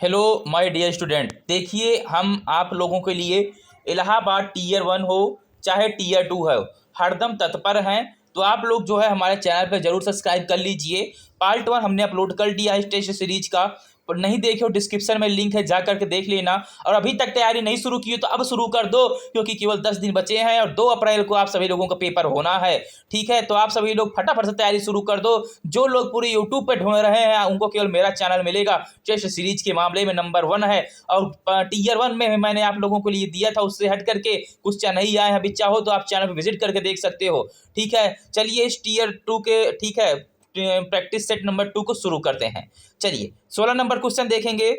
Hello my dear student, देखिए हम आप लोगों के लिए इलाहाबाद टीयर 1 हो चाहे टीयर 2 हो, हरदम तत्पर हैं। तो आप लोग जो है हमारे चैनल पे जरूर सब्सक्राइब कर लीजिए। पार्ट 1 हमने अपलोड कर दिया है टेस्ट सीरीज का, पर नहीं देखे हो डिस्क्रिप्शन में लिंक है, जा करके देख लेना। और अभी तक तैयारी नहीं शुरू की हो तो अब शुरू कर दो, क्योंकि केवल 10 दिन बचे हैं और 2 अप्रैल को आप सभी लोगों का पेपर होना है। ठीक है, तो आप सभी लोग फटाफट से तैयारी शुरू कर दो। जो लोग पूरे यूट्यूब पे ढूंढ रहे हैं उनको केवल मेरा चैनल मिलेगा। टेस्ट सीरीज के मामले में नंबर 1 है। और टीयर 1 में मैंने आप लोगों के लिए दिया था, उससे हट करके कुछ नहीं आए हैं। अभी चाहो तो आप चैनल पर विजिट करके देख सकते हो। ठीक है, चलिए इस टीयर 2 के ठीक है प्रैक्टिस सेट नंबर 2 को शुरू करते हैं। चलिए 16 नंबर क्वेश्चन देखेंगे।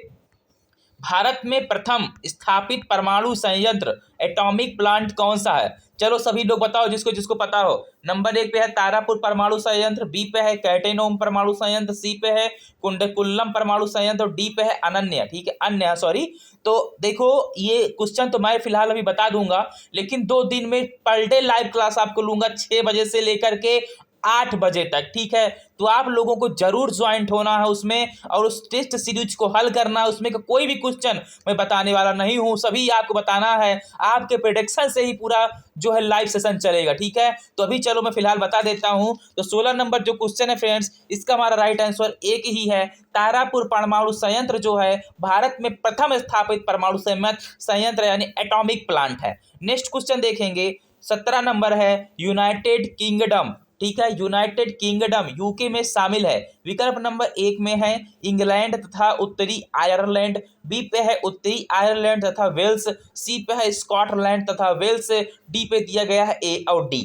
भारत में प्रथम स्थापित परमाणु संयंत्र एटॉमिक प्लांट कौन सा है? चलो सभी लोग बताओ, जिसको जिसको पता हो। नंबर 1 पे है तारापुर परमाणु संयंत्र, बी पे है कैटेनोम परमाणु संयंत्र, सी पे है कुंडकुल्लम परमाणु संयंत्र और डी पे है अनन्य। ठीक है, अन्य सॉरी। तो देखो ये क्वेश्चन तो मैं फिलहाल अभी बता दूंगा, लेकिन 2 दिन में पर डे लाइव क्लास आपको लूंगा 6 बजे से लेकर के 8 बजे तक। ठीक है, तो आप लोगों को जरूर ज्वाइंट होना है उसमें और उस टेस्ट सीरीज को हल करना है। उसमें का कोई भी क्वेश्चन मैं बताने वाला नहीं हूं, सभी आपको बताना है। आपके प्रेडिक्शन से ही पूरा जो है लाइव सेशन चलेगा। ठीक है, तो अभी चलो मैं फिलहाल बता देता हूं। तो 16 नंबर जो क्वेश्चन है फ्रेंड्स, इसका हमारा राइट आंसर एक ही है। तारापुर परमाणु संयंत्र जो है भारत में प्रथम स्थापित परमाणु संयंत्र यानी एटॉमिक प्लांट है। नेक्स्ट क्वेश्चन देखेंगे। 17 नंबर है यूनाइटेड किंगडम। ठीक है, यूनाइटेड किंगडम यूके में शामिल है। विकल्प नंबर 1 में है इंग्लैंड तथा उत्तरी आयरलैंड, बी पे है उत्तरी आयरलैंड तथा वेल्स, सी पे है स्कॉटलैंड तथा वेल्स, डी पे दिया गया है ए और डी।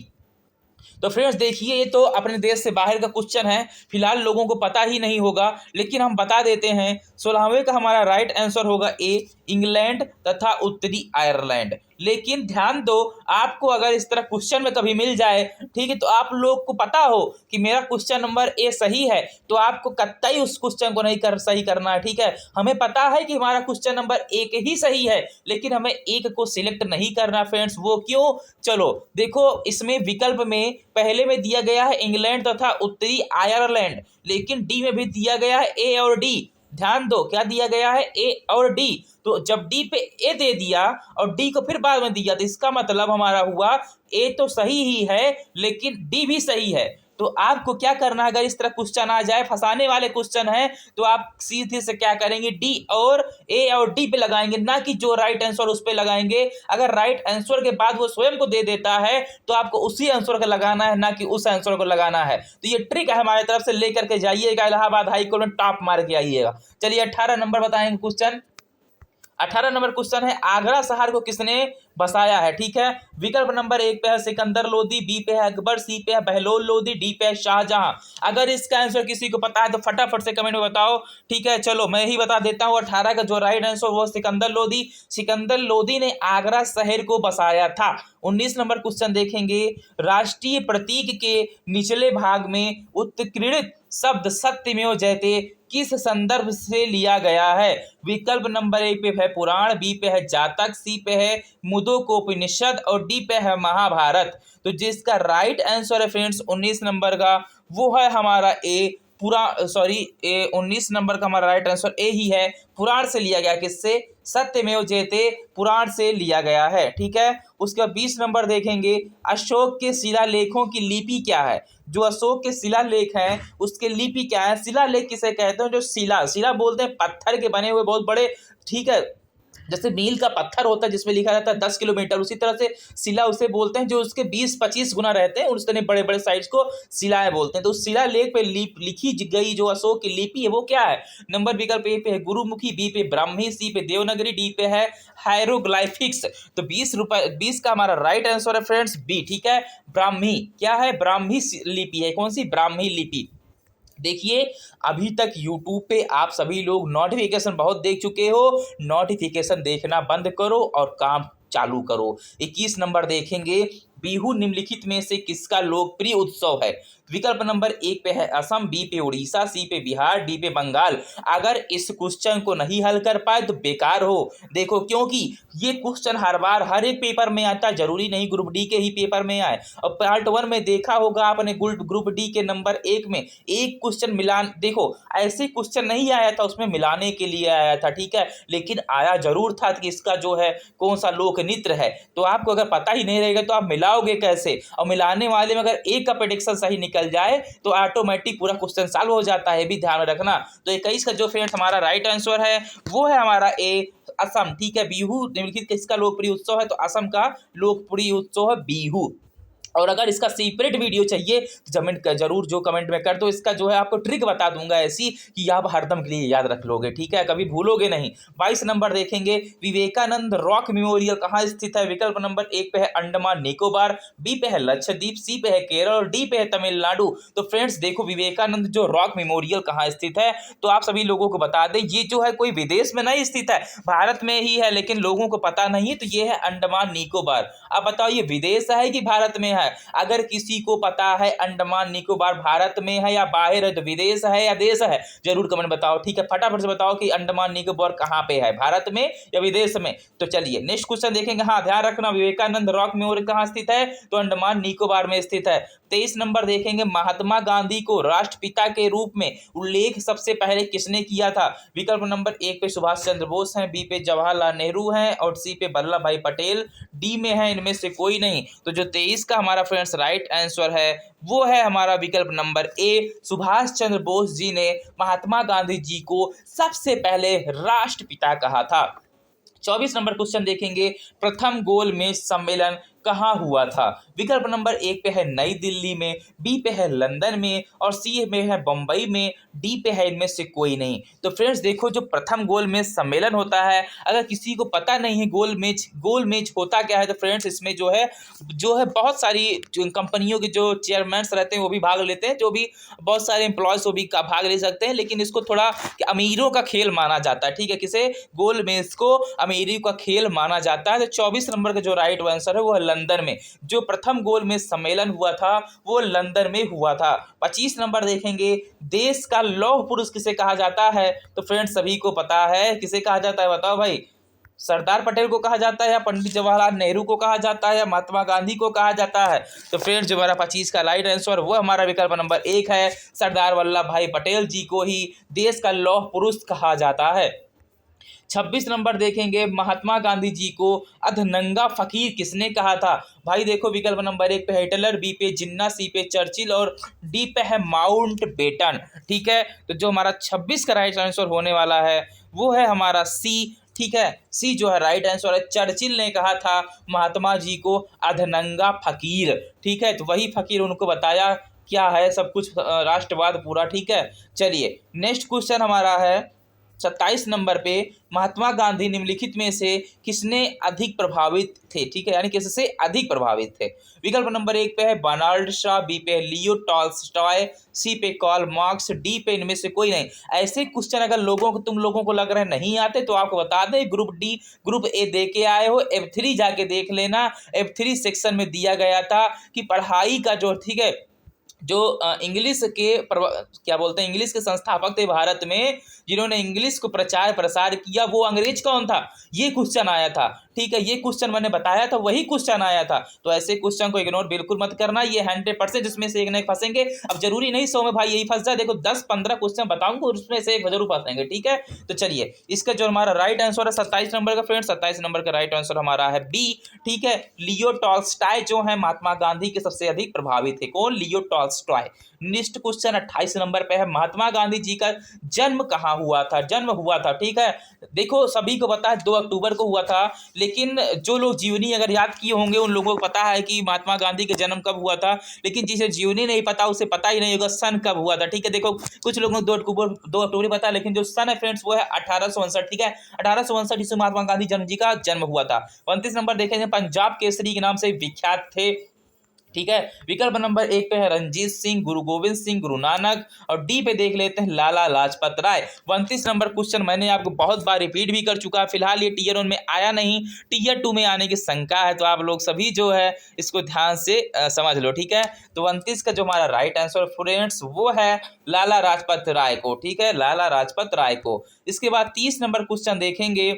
तो फ्रेंड्स देखिए, ये तो अपने देश से बाहर का क्वेश्चन है, फिलहाल लोगों को पता ही नहीं होगा, लेकिन हम बता देते हैं। 16वें का हमारा राइट आंसर होगा ए, इंग्लैंड तथा उत्तरी आयरलैंड। लेकिन ध्यान दो, आपको अगर इस तरह क्वेश्चन में कभी मिल जाए, ठीक है, तो आप लोग को पता हो कि मेरा क्वेश्चन नंबर ए सही है, तो आपको कतई उस क्वेश्चन को नहीं सही करना है। ठीक है, हमें पता है कि हमारा क्वेश्चन नंबर एक ही सही है, लेकिन हमें एक को सिलेक्ट नहीं करना फ्रेंड्स। वो क्यों? चलो देखो, इसमें विकल्प में पहले में दिया गया है इंग्लैंड तथा उत्तरी आयरलैंड, लेकिन डी में भी दिया गया है ए और डी। ध्यान दो, क्या दिया गया है? ए और डी। तो जब डी पे ए दे दिया और डी को फिर बाद में दिया, तो इसका मतलब हमारा हुआ ए तो सही ही है लेकिन डी भी सही है। तो आपको क्या करना है, अगर इस तरह क्वेश्चन आ जाए, फंसाने वाले क्वेश्चन है, तो आप सीधे से क्या करेंगे, डी और ए और डी पे लगाएंगे, ना कि जो राइट आंसर उस पे लगाएंगे। अगर राइट आंसर के बाद वो स्वयं को दे देता है तो आपको उसी आंसर का लगाना है, ना कि उस आंसर को लगाना है। तो ये ट्रिक है हमारी तरफ से, लेकर के जाइएगा, इलाहाबाद हाई कोर्ट में टॉप मार के आइएगा। चलिए 18 नंबर बताएंगे क्वेश्चन। 18 नंबर क्वेश्चन है, आगरा शहर को किसने बसाया है? ठीक है, विकल्प नंबर 1 पे है सिकंदर लोदी, बी पे है अकबर, सी पे है बहलोल लोदी, डी पे है शाहजहां। अगर इसका आंसर किसी को पता है तो फटाफट से कमेंट में बताओ। ठीक है, चलो मैं ही बता देता हूँ। 18 का जो राइट आंसर वो सिकंदर लोदी। सिकंदर लोदी ने आगरा शहर को बसाया था। 19 नंबर क्वेश्चन देखेंगे। राष्ट्रीय प्रतीक के निचले भाग में उत्कीर्णित शब्द सत्यमेव जयते किस संदर्भ से लिया गया है? विकल्प नंबर 1 पे है पुराण, बी पे है जातक, सी पे है मुंडकोपनिषद और डी पे है महाभारत। तो जिसका राइट आंसर है फ्रेंड्स 19 नंबर का, वो है हमारा ए, पुराण सॉरी ए 19 नंबर का हमारा राइट आंसर ए ही है। पुराण से लिया गया, किससे? सत्यमेव जयते पुराण से लिया गया है। ठीक है, उसका 20 नंबर देखेंगे। अशोक के शिलालेखों की लिपि क्या है? जो अशोक के शिलालेख हैं उसके लिपि क्या है? शिलालेख किसे कहते हैं? जो शिला बोलते हैं पत्थर के बने हुए बहुत बड़े। ठीक है, जैसे मील का पत्थर होता है जिसमें लिखा रहता है 10 किलोमीटर, उसी तरह से शिला उसे बोलते हैं जो उसके 20-25 गुना रहते हैं, उसने बड़े बड़े साइज को शिलाएं बोलते हैं। तो शिला लेख पे लिखी गई जो अशोक की लिपि है वो क्या है? नंबर विकल्प ए पे है गुरुमुखी, बी पे ब्राह्मी, सी पे देवनागरी, डी पे है हायरोग्लाइफिक्स। तो 20 का हमारा राइट आंसर है फ्रेंड्स बी। ठीक है, ब्राह्मी क्या है? ब्राह्मी लिपि है। कौन सी? ब्राह्मी लिपि। देखिए, अभी तक यूट्यूब पे आप सभी लोग नोटिफिकेशन बहुत देख चुके हो, नोटिफिकेशन देखना बंद करो और काम चालू करो। 21 नंबर देखेंगे। बिहू निम्नलिखित में से किसका लोकप्रिय उत्सव है? विकल्प नंबर 1 पे है असम, बी पे उड़ीसा, सी पे बिहार, डी पे बंगाल। अगर इस क्वेश्चन को नहीं हल कर पाए तो बेकार हो। देखो, क्योंकि ये क्वेश्चन हर बार हर एक पेपर में आता है, जरूरी नहीं ग्रुप डी के ही पेपर में आए। और पार्ट 1 में देखा होगा आपने, ग्रुप डी के नंबर 1 में एक क्वेश्चन मिलान, देखो ऐसे क्वेश्चन नहीं आया था, उसमें मिलाने के लिए आया था, ठीक है, लेकिन आया जरूर था कि इसका जो है कौन सा लोक नृत्य है। तो आपको अगर पता ही नहीं रहेगा तो आप मिलाओगे कैसे? और मिलाने वाले में अगर एक का प्रेडिक्शन सही निकल जाए तो ऑटोमेटिक पूरा क्वेश्चन सॉल्व हो जाता है, भी ध्यान में रखना। तो 21 का जो फ्रेंड्स हमारा राइट आंसर है वो है हमारा ए, असम, ठीक है। बिहू निम्नलिखित किसका लोकप्रिय उत्सव है? तो असम का लोकप्रिय उत्सव है बिहू। और अगर इसका सेपरेट वीडियो चाहिए तो कमेंट जरूर जो कमेंट में कर दो। इसका जो है आपको ट्रिक बता दूंगा ऐसी कि आप हरदम के लिए याद रख लोगे, ठीक है, कभी भूलोगे नहीं। 22 नंबर देखेंगे, विवेकानंद रॉक मेमोरियल कहाँ स्थित है? विकल्प नंबर 1 पे है अंडमान निकोबार, बी पे है लक्षद्वीप, सी पे है केरल और डी पे है तमिलनाडु। तो फ्रेंड्स देखो, विवेकानंद जो रॉक मेमोरियल कहाँ स्थित है, तो आप सभी लोगों को बता दें ये जो है कोई विदेश में नहीं स्थित है, भारत में ही है, लेकिन लोगों को पता नहीं है। तो ये है अंडमान निकोबार। अब बताओ ये विदेश है कि भारत में है? अगर किसी को पता है अंडमान निकोबार भारत में है या बाहर है, तो विदेश है या देश है, जरूर कमेंट बताओ, ठीक है। फटाफट से बताओ कि अंडमान निकोबार कहाँ पे है, भारत में या विदेश में। तो चलिए नेक्स्ट क्वेश्चन देखेंगे। हाँ, ध्यान रखना, विवेकानंद रॉक मेमोरियल कहाँ स्थित है? तो अंडमान निकोबार में स्थित है। 23 नंबर देखेंगे, महात्मा गांधी को राष्ट्रपिता के रूप में उल्लेख सबसे पहले किसने किया था? विकल्प नंबर 1 पे सुभाष चंद्र बोस हैं, बी पे जवाहरलाल नेहरू हैं और सी पे वल्लभ भाई पटेल, डी में है इनमें से कोई नहीं। तो जो 23 का हमारा फ्रेंड्स राइट आंसर है वो है हमारा विकल्प नंबर ए, सुभाष चंद्र बोस जी ने महात्मा गांधी जी को सबसे पहले राष्ट्रपिता कहा था। 24 नंबर क्वेश्चन देखेंगे, प्रथम गोलमेज सम्मेलन कहाँ हुआ था? विकल्प नंबर 1 पे है नई दिल्ली में, बी पे है लंदन में और सी में है बंबई में, डी पे है इनमें से कोई नहीं। तो फ्रेंड्स देखो, जो प्रथम गोलमेज सम्मेलन होता है, अगर किसी को पता नहीं है गोलमेज होता क्या है, तो फ्रेंड्स इसमें जो है बहुत सारी कंपनियों के जो चेयरमैन रहते हैं वो भी भाग लेते हैं, जो भी बहुत सारे एम्प्लॉयज वो भी भाग ले सकते हैं, लेकिन इसको थोड़ा अमीरों का खेल माना जाता है, ठीक है, किसे? गोलमेज को अमीरी का खेल माना जाता है। तो 24 नंबर का जो राइट आंसर है वो है लंदन में। जो प्रथम गोलमेज सम्मेलन हुआ था वो लंदन में हुआ था। 25 नंबर देखेंगे, देश का लौह पुरुष किसे कहा जाता है? तो फ्रेंड्स सभी को पता है किसे कहा जाता है, बताओ भाई। सरदार पटेल को कहा जाता है या पंडित जवाहरलाल नेहरू को कहा जाता है या महात्मा गांधी को कहा जाता है? तो फ्रेंड्स जो हमारा 25 का राइट आंसर वो हमारा विकल्प नंबर 1 है, सरदार वल्लभ भाई पटेल जी को ही देश का लौह पुरुष कहा जाता है। 26 नंबर देखेंगे, महात्मा गांधी जी को अधनंगा फकीर किसने कहा था? भाई देखो, विकल्प नंबर 1 पे हिटलर, बी पे जिन्ना, सी पे चर्चिल और डी पे है माउंट बेटन, ठीक है। तो जो हमारा 26 का राइट आंसर होने वाला है वो है हमारा सी, ठीक है, सी जो है राइट आंसर है। चर्चिल ने कहा था महात्मा जी को अधनंगा फकीर, ठीक है, तो वही फकीर उनको बताया क्या है सब कुछ राष्ट्रवाद पूरा, ठीक है। चलिए नेक्स्ट क्वेश्चन हमारा है 27 नंबर पे, महात्मा गांधी निम्नलिखित में से किसने अधिक प्रभावित थे, ठीक है, यानी किससे अधिक प्रभावित थे? विकल्प नंबर 1 पे है बर्नार्ड शॉ, बी पे लियो टॉल्स्टॉय, सी पे कार्ल मार्क्स, डी पे इनमें से कोई नहीं। ऐसे क्वेश्चन अगर तुम लोगों को लग रहा है नहीं आते तो आपको बता दें, ग्रुप ए दे के आए हो, F3 जाके देख लेना। F3 सेक्शन में दिया गया था कि पढ़ाई का जो, ठीक है, जो इंग्लिश के क्या बोलते हैं, इंग्लिश के संस्थापक थे भारत में, जिन्होंने इंग्लिश को प्रचार प्रसार किया, वो अंग्रेज कौन था? ये क्वेश्चन आया था, ठीक है, ये क्वेश्चन मैंने बताया था, वही क्वेश्चन आया था। तो ऐसे क्वेश्चन को इग्नोर बिल्कुल मत करना, ये 100% जिसमें से एक नहीं फंसेंगे। अब जरूरी नहीं 100 में भाई यही फंस जाए, देखो 10-15 क्वेश्चन बताऊंगा उसमें से एक जरूर फंसेंगे, ठीक है। तो चलिए इसका जो हमारा राइट आंसर है 27 नंबर का, फ्रेंड्स 27 नंबर का राइट आंसर हमारा है बी, ठीक है। लियो टॉल्स्टॉय जो है महात्मा गांधी के सबसे अधिक प्रभावित थे। कौन? Leo Tolstoy. Next question 28 number पे है, महात्मा गांधी जी का जन्म कहाँ हुआ था? जन्म हुआ था, ठीक है, देखो सभी को पता है 2 अक्टूबर को हुआ था, लेकिन जो लोग जीवनी अगर याद किए होंगे उन लोगों को पता है कि महात्मा गांधी का जन्म कब हुआ था, लेकिन जिसे जीवनी नहीं पता उसे पता ही नहीं होगा सन कब हुआ था, ठीक है। देखो कुछ लोगों को 2 अक्टूबर पता है, लेकिन जो सन है फ्रेंड्स वो है 1859, ठीक है, 1859 ईस्वी महात्मा गांधी जी का जन्म हुआ था। 29 नंबर देखेंगे, पंजाब केसरी के नाम से विख्यात थे, ठीक है। विकल्प नंबर 1 पे है रंजीत सिंह, गुरु गोविंद सिंह, गुरु नानक, और डी पे देख लेते हैं लाला लाजपत राय। 29 नंबर क्वेश्चन मैंने आपको बहुत बार रिपीट भी कर चुका है, फिलहाल ये टीयर 1 में आया नहीं, टीयर 2 में आने की शंका है, तो आप लोग सभी जो है इसको ध्यान से समझ लो। ठीक है, तो 29 का जो हमारा राइट आंसर फ्रेंड्स वो है लाला लाजपत राय को। ठीक है, लाला लाजपत राय को। इसके बाद 30 नंबर क्वेश्चन देखेंगे।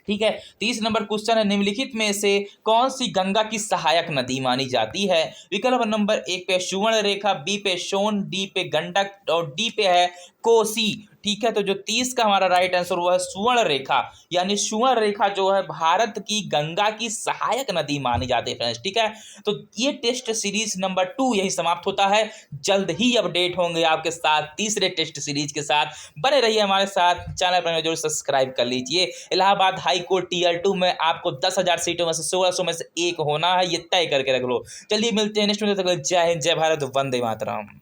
ठीक है, 30 नंबर क्वेश्चन है, निम्नलिखित में से कौन सी गंगा की सहायक नदी मानी जाती है? विकल्प नंबर 1 पे सुवर्ण रेखा, बी पे सोन, डी पे गंडक, और डी पे है कोसी। ठीक है, तो जो 30 का हमारा राइट आंसर हुआ है सुवर्ण रेखा, यानी सुवर्ण रेखा जो है भारत की गंगा की सहायक नदी मानी जाती है फ्रेंड्स। ठीक है, तो ये टेस्ट सीरीज नंबर 2 यही समाप्त होता है। जल्द ही अपडेट होंगे आपके साथ तीसरे टेस्ट सीरीज के साथ, बने रहिए हमारे साथ, चैनल पर जरूर सब्सक्राइब कर लीजिए। इलाहाबाद हाई कोर्ट टीयर 2 में आपको 10,000 सीटों में से 1600 में से एक होना है, ये तय करके रख लो। चलिए मिलते हैं नेक्स्ट वीडियो तक, जय हिंद, जय भारत, वंदे मातरम।